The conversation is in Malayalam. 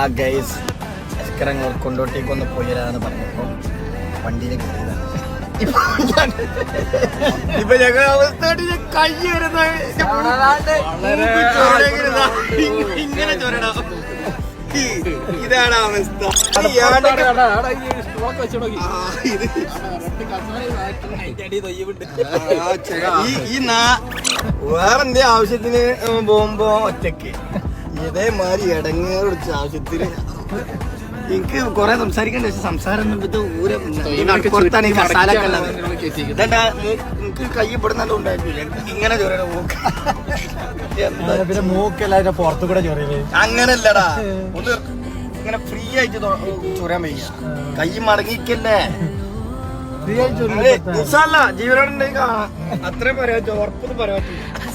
ആ ഗൈസ് അസ്കരങ്ങൾ കൊണ്ടോട്ടേക്കൊന്ന് പോയാലെന്ന് പറഞ്ഞപ്പോൾ വണ്ടിയിൽ കയറിയതാണ്. ഇപ്പൊ ഞങ്ങൾ അവസ്ഥ കൈ വരുന്ന ഇങ്ങനെ ചൊരണം. ഇതാണ് അവസ്ഥ. വേറെന്തേ ആവശ്യത്തിന് പോകുമ്പോ ഒറ്റക്ക് ഇതേമാതിരി ഇടങ്ങേറ് പിടിച്ച ആവശ്യത്തിന് എനിക്ക് കൊറേ സംസാരിക്കണ്ട. സംസാരം പുറത്താണ് ഈ മസാലൊക്കെ ഉള്ളത്. എനിക്ക് കൈ പെടുന്നതും ഉണ്ടായിട്ടില്ല. ഇങ്ങനെ ചൊറയുടെ മൂക്ക് പിന്നെ മൂക്കെല്ലാം പുറത്തു കൂടെ ചൊറിയത് അങ്ങനല്ലടാ. ഒന്ന് ഇങ്ങനെ ഫ്രീ ആയിട്ട് ചൊറാൻ വയ്യ. കൈ മടങ്ങിക്കല്ലേ ജീവനോടുണ്ടെങ്കിൽ കാണാം. അത്രയും പറയാ. ഉറപ്പൊന്നും പറയാൻ പറ്റില്ല.